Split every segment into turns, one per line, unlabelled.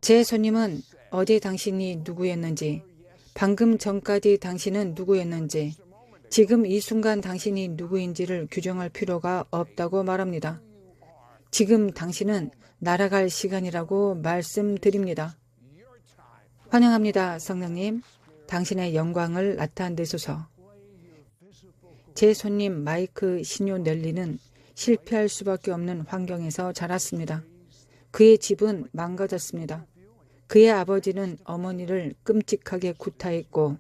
제 손님은 어제 당신이 누구였는지, 방금 전까지 당신은 누구였는지, 지금 이 순간 당신이 누구인지를 규정할 필요가 없다고 말합니다. 지금 당신은 날아갈 시간이라고 말씀드립니다. 환영합니다, 성령님. 당신의 영광을 나타내소서. 제 손님 마이크 시뇨넬리는 실패할 수밖에 없는 환경에서 자랐습니다. 그의 집은 망가졌습니다. 그의 아버지는 어머니를 끔찍하게 구타했고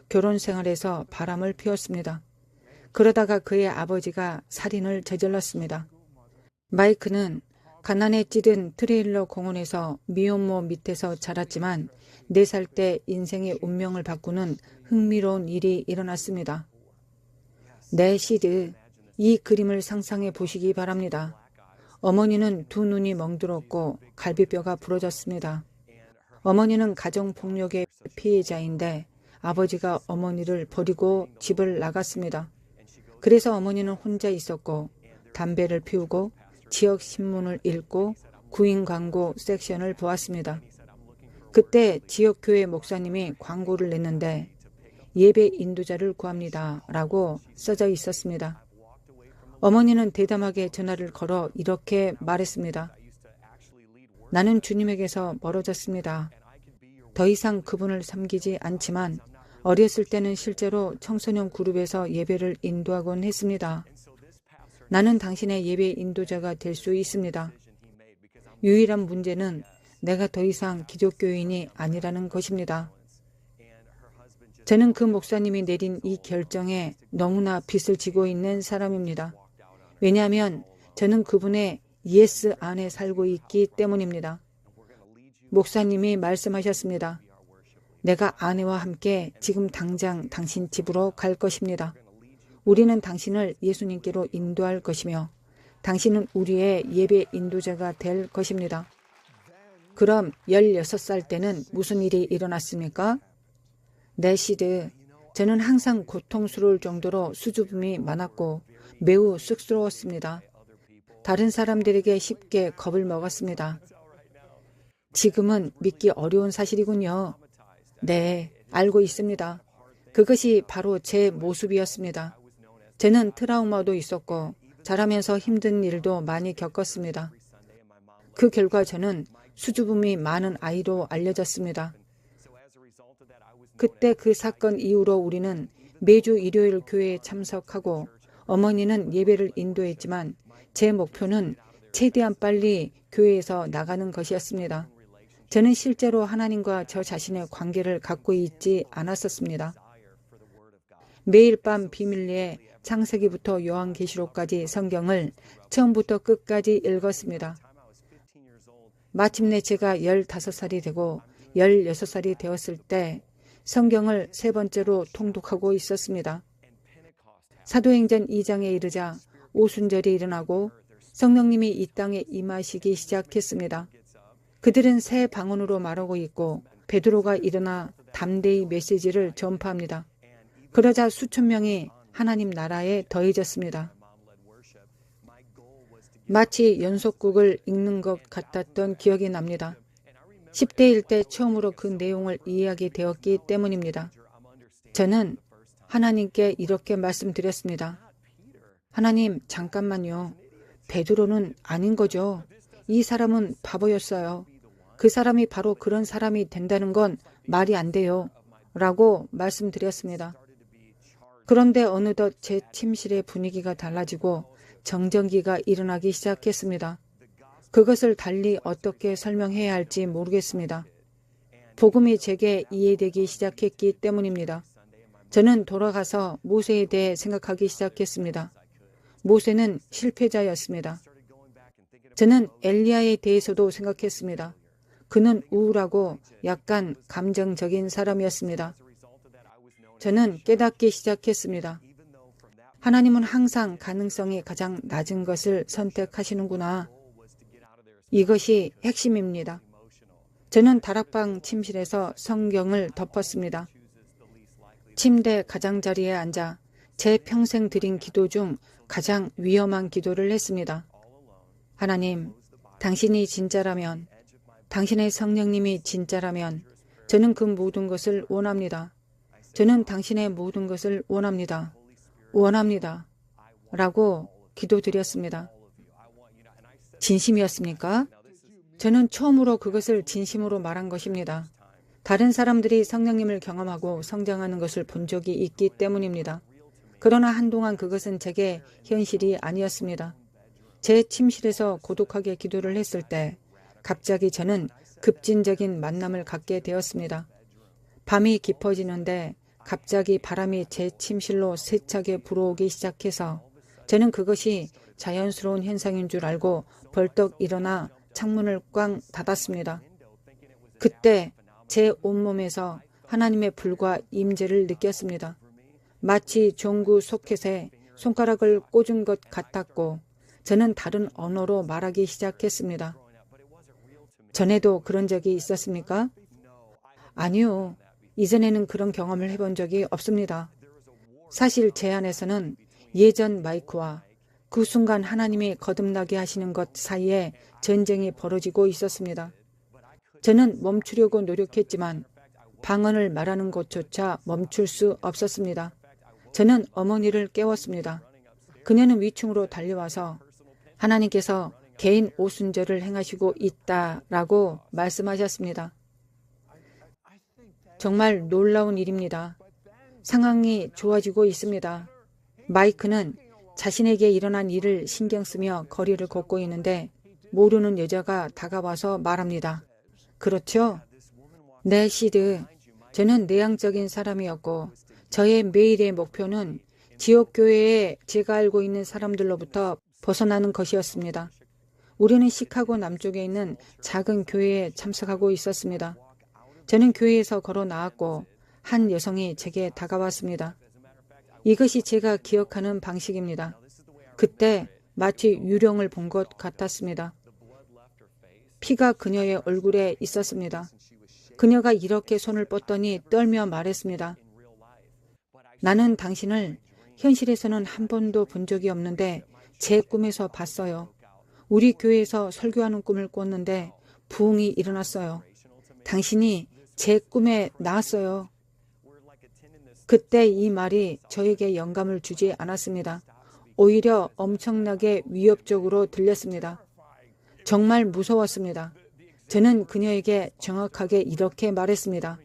결혼 생활에서 바람을 피웠습니다. 그러다가 그의 아버지가 살인을 저질렀습니다. 마이크는 가난에 찌든 트레일러 공원에서 미혼모 밑에서 자랐지만 4살 때 인생의 운명을 바꾸는 흥미로운 일이 일어났습니다. 네, 시드, 이 그림을 상상해 보시기 바랍니다. 어머니는 두 눈이 멍들었고 갈비뼈가 부러졌습니다. 어머니는 가정폭력의 피해자인데 아버지가 어머니를 버리고 집을 나갔습니다. 그래서 어머니는 혼자 있었고 담배를 피우고 지역 신문을 읽고 구인 광고 섹션을 보았습니다. 그때 지역교회 목사님이 광고를 냈는데 예배 인도자를 구합니다 라고 써져 있었습니다. 어머니는 대담하게 전화를 걸어 이렇게 말했습니다. 나는 주님에게서 멀어졌습니다. 더 이상 그분을 섬기지 않지만 어렸을 때는 실제로 청소년 그룹에서 예배를 인도하곤 했습니다. 나는 당신의 예배 인도자가 될 수 있습니다. 유일한 문제는 내가 더 이상 기독교인이 아니라는 것입니다. 저는 그 목사님이 내린 이 결정에 너무나 빚을 지고 있는 사람입니다. 왜냐하면 저는 그분의 예스 안에 살고 있기 때문입니다. 목사님이 말씀하셨습니다. 내가 아내와 함께 지금 당장 당신 집으로 갈 것입니다. 우리는 당신을 예수님께로 인도할 것이며 당신은 우리의 예배 인도자가 될 것입니다. 그럼 16살 때는 무슨 일이 일어났습니까? 네, 시드. 저는 항상 고통스러울 정도로 수줍음이 많았고 매우 쑥스러웠습니다. 다른 사람들에게 쉽게 겁을 먹었습니다. 지금은 믿기 어려운 사실이군요. 네, 알고 있습니다. 그것이 바로 제 모습이었습니다. 저는 트라우마도 있었고 자라면서 힘든 일도 많이 겪었습니다. 그 결과 저는 수줍음이 많은 아이로 알려졌습니다. 그때 그 사건 이후로 우리는 매주 일요일 교회에 참석하고 어머니는 예배를 인도했지만 제 목표는 최대한 빨리 교회에서 나가는 것이었습니다. 저는 실제로 하나님과 저 자신의 관계를 갖고 있지 않았었습니다. 매일 밤 비밀리에 창세기부터 요한계시록까지 성경을 처음부터 끝까지 읽었습니다. 마침내 제가 15살이 되고 16살이 되었을 때 성경을 3번째로 통독하고 있었습니다. 사도행전 2장에 이르자 오순절이 일어나고 성령님이 이 땅에 임하시기 시작했습니다. 그들은 새 방언으로 말하고 있고 베드로가 일어나 담대히 메시지를 전파합니다. 그러자 수천 명이 하나님 나라에 더해졌습니다. 마치 연속극을 읽는 것 같았던 기억이 납니다. 10대일 때 처음으로 그 내용을 이해하게 되었기 때문입니다. 저는 하나님께 이렇게 말씀드렸습니다. 하나님, 잠깐만요. 베드로는 아닌 거죠. 이 사람은 바보였어요. 그 사람이 바로 그런 사람이 된다는 건 말이 안 돼요. 라고 말씀드렸습니다. 그런데 어느덧 제 침실의 분위기가 달라지고 정전기가 일어나기 시작했습니다. 그것을 달리 어떻게 설명해야 할지 모르겠습니다. 복음이 제게 이해되기 시작했기 때문입니다. 저는 돌아가서 모세에 대해 생각하기 시작했습니다. 모세는 실패자였습니다. 저는 엘리야에 대해서도 생각했습니다. 그는 우울하고 약간 감정적인 사람이었습니다. 저는 깨닫기 시작했습니다. 하나님은 항상 가능성이 가장 낮은 것을 선택하시는구나. 이것이 핵심입니다. 저는 다락방 침실에서 성경을 덮었습니다. 침대 가장자리에 앉아 제 평생 드린 기도 중 가장 위험한 기도를 했습니다. 하나님, 당신이 진짜라면 당신의 성령님이 진짜라면 저는 그 모든 것을 원합니다. 저는 당신의 모든 것을 원합니다. 원합니다. 라고 기도드렸습니다. 진심이었습니까? 저는 처음으로 그것을 진심으로 말한 것입니다. 다른 사람들이 성령님을 경험하고 성장하는 것을 본 적이 있기 때문입니다. 그러나 한동안 그것은 제게 현실이 아니었습니다. 제 침실에서 고독하게 기도를 했을 때 갑자기 저는 급진적인 만남을 갖게 되었습니다. 밤이 깊어지는데 갑자기 바람이 제 침실로 세차게 불어오기 시작해서 저는 그것이 자연스러운 현상인 줄 알고 벌떡 일어나 창문을 꽝 닫았습니다. 그때 제 온몸에서 하나님의 불과 임재를 느꼈습니다. 마치 종구 소켓에 손가락을 꽂은 것 같았고 저는 다른 언어로 말하기 시작했습니다. 전에도 그런 적이 있었습니까? 아니요. 이전에는 그런 경험을 해본 적이 없습니다. 사실 제 안에서는 예전 마이크와 그 순간 하나님이 거듭나게 하시는 것 사이에 전쟁이 벌어지고 있었습니다. 저는 멈추려고 노력했지만 방언을 말하는 것조차 멈출 수 없었습니다. 저는 어머니를 깨웠습니다. 그녀는 위층으로 달려와서 하나님께서 개인 오순절을 행하시고 있다라고 말씀하셨습니다. 정말 놀라운 일입니다. 상황이 좋아지고 있습니다. 마이크는 자신에게 일어난 일을 신경 쓰며 거리를 걷고 있는데 모르는 여자가 다가와서 말합니다. 그렇죠? 네, 시드. 저는 내향적인 사람이었고 저의 매일의 목표는 지역교회에 제가 알고 있는 사람들로부터 벗어나는 것이었습니다. 우리는 시카고 남쪽에 있는 작은 교회에 참석하고 있었습니다. 저는 교회에서 걸어 나왔고 한 여성이 제게 다가왔습니다. 이것이 제가 기억하는 방식입니다. 그때 마치 유령을 본 것 같았습니다. 피가 그녀의 얼굴에 있었습니다. 그녀가 이렇게 손을 뻗더니 떨며 말했습니다. 나는 당신을 현실에서는 한 번도 본 적이 없는데 제 꿈에서 봤어요. 우리 교회에서 설교하는 꿈을 꿨는데 부흥이 일어났어요. 당신이 제 꿈에 나왔어요. 그때 이 말이 저에게 영감을 주지 않았습니다. 오히려 엄청나게 위협적으로 들렸습니다. 정말 무서웠습니다. 저는 그녀에게 정확하게 이렇게 말했습니다.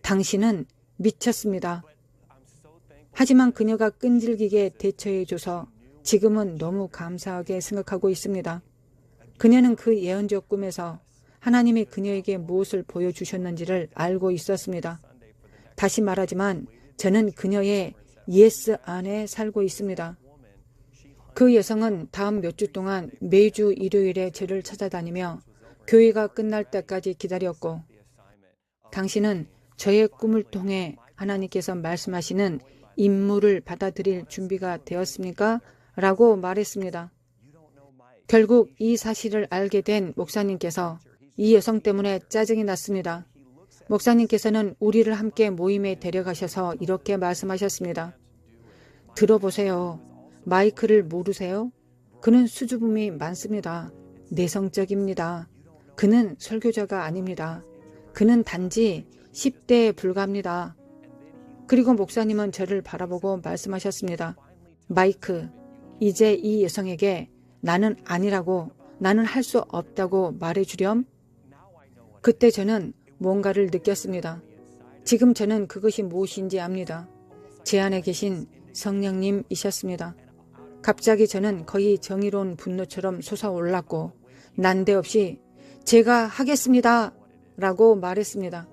당신은 미쳤습니다. 하지만 그녀가 끈질기게 대처해줘서 지금은 너무 감사하게 생각하고 있습니다. 그녀는 그 예언적 꿈에서 하나님이 그녀에게 무엇을 보여주셨는지를 알고 있었습니다. 다시 말하지만 저는 그녀의 예스 안에 살고 있습니다. 그 여성은 다음 몇 주 동안 매주 일요일에 저를 찾아다니며 교회가 끝날 때까지 기다렸고 당신은 저의 꿈을 통해 하나님께서 말씀하시는 임무를 받아들일 준비가 되었습니까? 라고 말했습니다. 결국 이 사실을 알게 된 목사님께서 이 여성 때문에 짜증이 났습니다. 목사님께서는 우리를 함께 모임에 데려가셔서 이렇게 말씀하셨습니다. 들어보세요. 마이크를 모르세요? 그는 수줍음이 많습니다. 내성적입니다. 그는 설교자가 아닙니다. 그는 단지 10대에 불과합니다. 그리고 목사님은 저를 바라보고 말씀하셨습니다. 마이크, 이제 이 여성에게 나는 아니라고, 나는 할 수 없다고 말해주렴? 그때 저는 뭔가를 느꼈습니다. 지금 저는 그것이 무엇인지 압니다. 제 안에 계신 성령님이셨습니다. 갑자기 저는 거의 정의로운 분노처럼 솟아올랐고 난데없이 제가 하겠습니다 라고 말했습니다.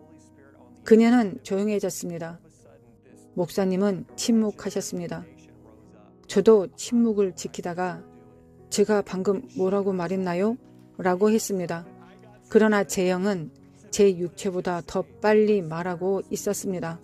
그녀는 조용해졌습니다. 목사님은 침묵하셨습니다. 저도 침묵을 지키다가 제가 방금 뭐라고 말했나요? 라고 했습니다. 그러나 제 영은 제 육체보다 더 빨리 말하고 있었습니다.